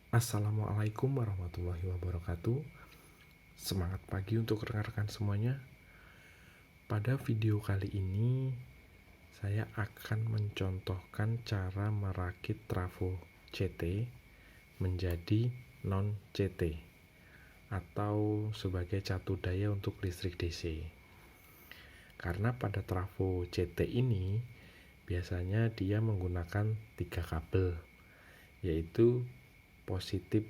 Assalamualaikum warahmatullahi wabarakatuh. Semangat pagi untuk rekan-rekan semuanya. Pada video kali ini saya akan mencontohkan cara merakit trafo CT menjadi non CT atau sebagai catu daya untuk listrik DC. Karena pada trafo CT ini biasanya dia menggunakan 3 kabel, yaitu positif.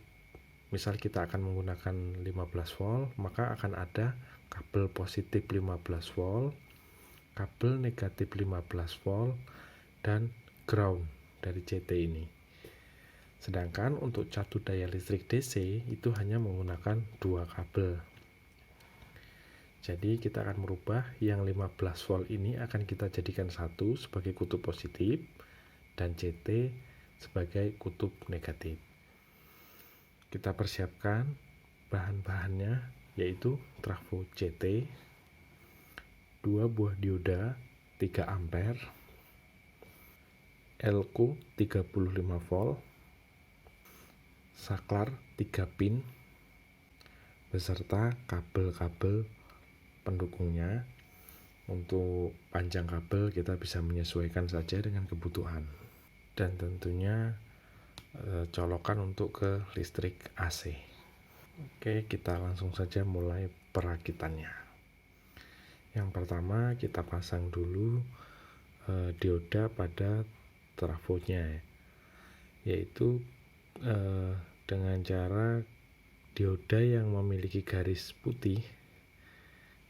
Misal kita akan menggunakan 15 volt, maka akan ada kabel positif 15 volt, kabel negatif 15 volt, dan ground dari CT ini. Sedangkan untuk catu daya listrik DC itu hanya menggunakan 2 kabel. Jadi kita akan merubah yang 15 volt ini akan kita jadikan satu sebagai kutub positif dan CT sebagai kutub negatif. Kita persiapkan bahan-bahannya, yaitu trafo CT, 2 buah dioda 3 ampere, elko 35 volt, saklar 3 pin, beserta kabel-kabel pendukungnya. Untuk panjang kabel kita bisa menyesuaikan saja dengan kebutuhan. Dan tentunya colokan untuk ke listrik AC. Oke, kita langsung saja mulai perakitannya. Yang pertama kita pasang dulu dioda pada trafonya, yaitu dengan cara dioda yang memiliki garis putih.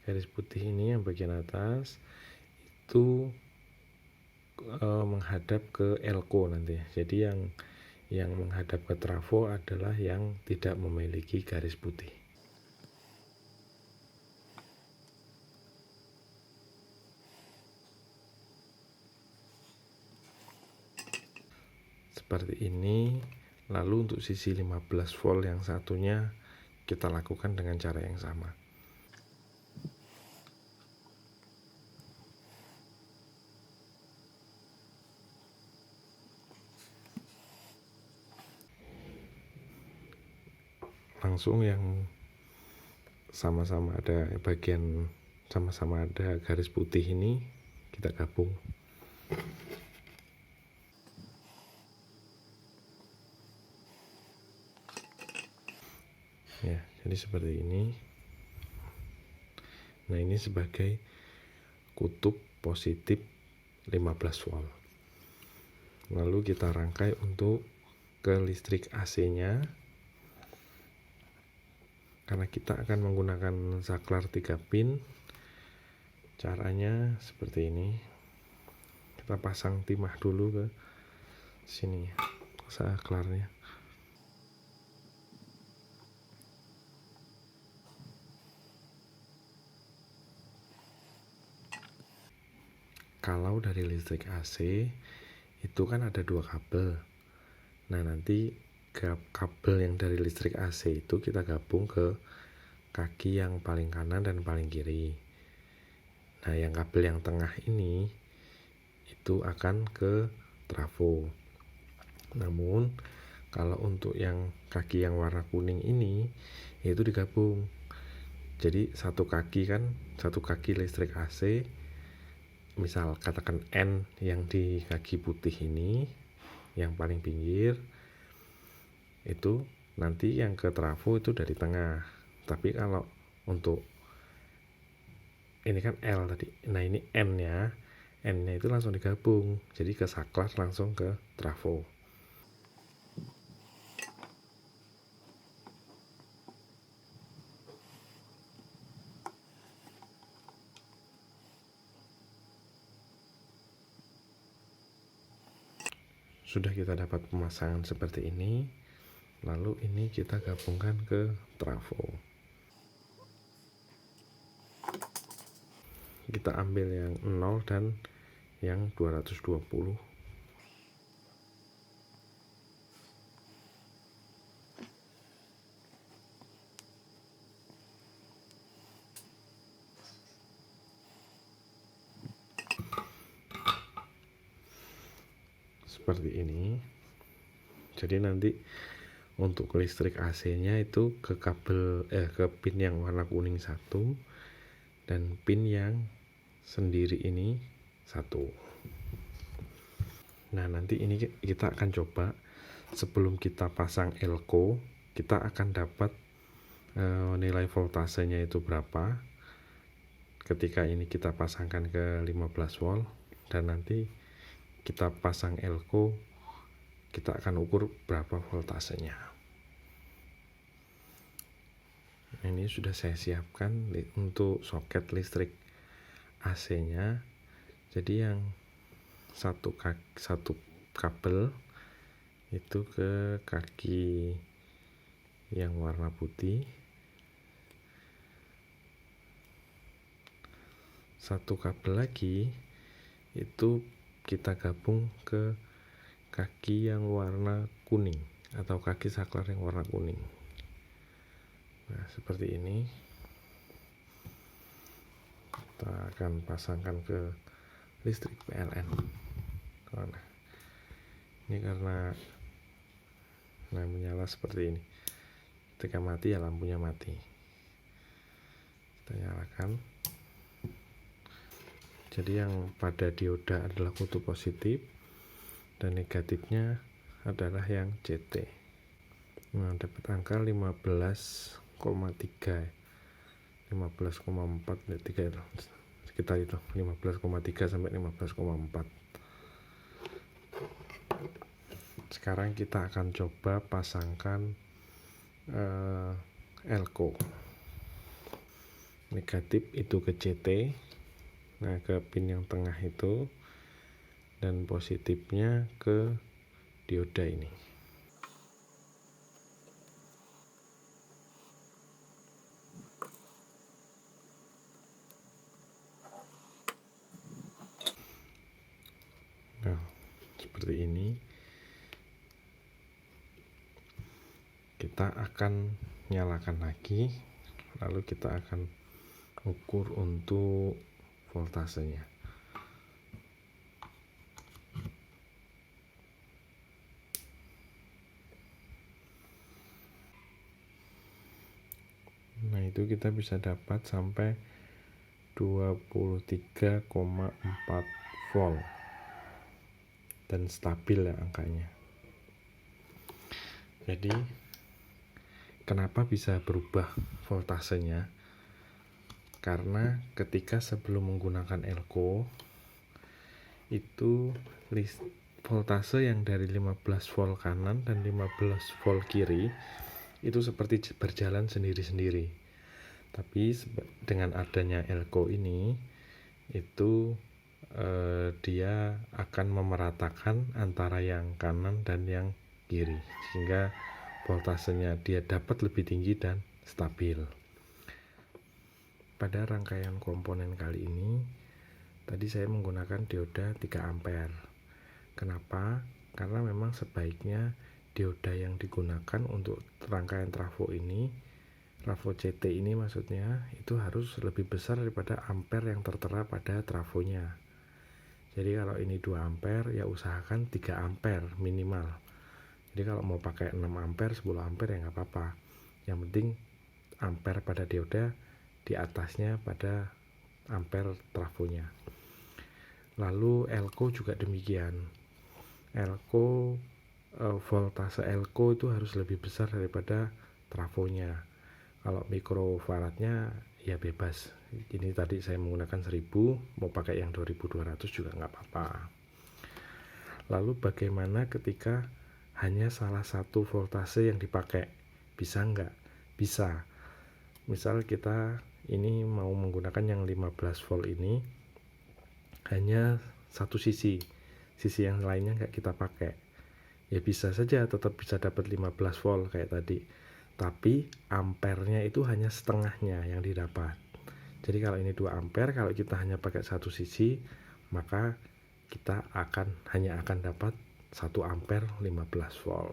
Garis putih ini yang bagian atas itu menghadap ke elko nanti. Jadi yang menghadap ke trafo adalah yang tidak memiliki garis putih. Seperti ini. Lalu untuk sisi 15 volt yang satunya kita lakukan dengan cara yang sama. Langsung yang sama-sama ada bagian sama-sama ada garis putih ini kita gabung. Ya, jadi seperti ini. Nah, ini sebagai kutub positif 15 volt. Lalu kita rangkai untuk ke listrik AC-nya. Karena kita akan menggunakan saklar 3 pin, caranya seperti ini. Kita pasang timah dulu ke sini saklarnya. Kalau dari listrik AC itu kan ada 2 kabel. Nah, nanti kabel yang dari listrik AC itu kita gabung ke kaki yang paling kanan dan paling kiri. Nah, yang kabel yang tengah ini itu akan ke trafo. Namun kalau untuk yang kaki yang warna kuning ini itu digabung. Jadi satu kaki listrik AC, misal katakan N yang di kaki putih ini, yang paling pinggir, itu nanti yang ke trafo itu dari tengah. Tapi kalau untuk ini kan L tadi, nah ini N-nya itu langsung digabung, jadi ke saklar langsung ke trafo. Sudah kita dapat pemasangan seperti ini. Lalu ini kita gabungkan ke trafo. Kita ambil yang 0 dan yang 220. Seperti ini. Jadi nanti untuk listrik AC-nya itu ke ke pin yang warna kuning 1 dan pin yang sendiri ini 1. Nah, nanti ini kita akan coba sebelum kita pasang elko, kita akan dapat nilai voltasenya itu berapa ketika ini kita pasangkan ke 15 volt, dan nanti kita pasang elko kita akan ukur berapa voltasenya. Ini sudah saya siapkan untuk soket listrik AC-nya. Jadi yang satu kabel itu ke kaki yang warna putih, satu kabel lagi itu kita gabung ke kaki yang warna kuning atau kaki saklar yang warna kuning. Nah, seperti ini kita akan pasangkan ke listrik PLN. Nah, ini karena menyala seperti ini, ketika mati ya lampunya mati. Kita nyalakan. Jadi yang pada dioda adalah kutub positif dan negatifnya adalah yang CT. Nah, dapat angka 15,4 itu sekitar itu 15,3 sampai 15,4. Sekarang kita akan coba pasangkan elko. Negatif itu ke CT, nah ke pin yang tengah itu, dan positifnya ke dioda ini. Nah, seperti ini. Kita akan nyalakan lagi, lalu kita akan ukur untuk voltasenya. Nah, itu kita bisa dapat sampai 23,4 volt dan stabil ya angkanya. Jadi kenapa bisa berubah voltasenya? Karena ketika sebelum menggunakan elko itu voltase yang dari 15 volt kanan dan 15 volt kiri itu seperti berjalan sendiri-sendiri. Tapi dengan adanya elko ini itu dia akan memeratakan antara yang kanan dan yang kiri, sehingga voltasenya dia dapat lebih tinggi dan stabil. Pada rangkaian komponen kali ini tadi saya menggunakan dioda 3 ampere. Kenapa? Karena memang sebaiknya dioda yang digunakan untuk rangkaian trafo ini, trafo CT ini maksudnya, itu harus lebih besar daripada ampere yang tertera pada trafonya. Jadi kalau ini 2 ampere ya usahakan 3 ampere minimal. Jadi kalau mau pakai 6 ampere, 10 ampere ya nggak apa-apa. Yang penting ampere pada dioda di atasnya pada ampere trafonya. Lalu elko juga demikian. Elko voltase elko itu harus lebih besar daripada trafonya. Kalau mikrofaradnya ya bebas. Ini tadi saya menggunakan 1000, mau pakai yang 2200 juga nggak apa-apa. Lalu bagaimana ketika hanya salah satu voltase yang dipakai? Bisa nggak? Bisa. Misal kita ini mau menggunakan yang 15 volt ini, hanya satu sisi yang lainnya nggak kita pakai. Ya bisa saja tetap bisa dapat 15 volt kayak tadi. Tapi ampernya itu hanya setengahnya yang didapat. Jadi kalau ini 2 ampere, kalau kita hanya pakai satu sisi, maka kita hanya akan dapat 1 ampere 15 volt.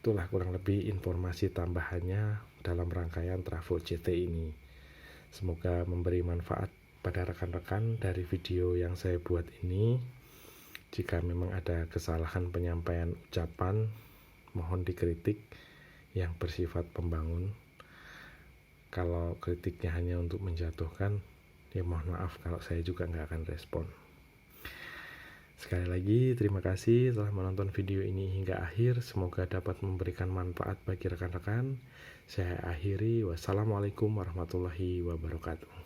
Itulah kurang lebih informasi tambahannya dalam rangkaian trafo CT ini. Semoga memberi manfaat pada rekan-rekan dari video yang saya buat ini. Jika memang ada kesalahan penyampaian ucapan, mohon dikritik yang bersifat pembangun. Kalau kritiknya hanya untuk menjatuhkan, ya mohon maaf kalau saya juga nggak akan respon. Sekali lagi, terima kasih telah menonton video ini hingga akhir. Semoga dapat memberikan manfaat bagi rekan-rekan. Saya akhiri, wassalamualaikum warahmatullahi wabarakatuh.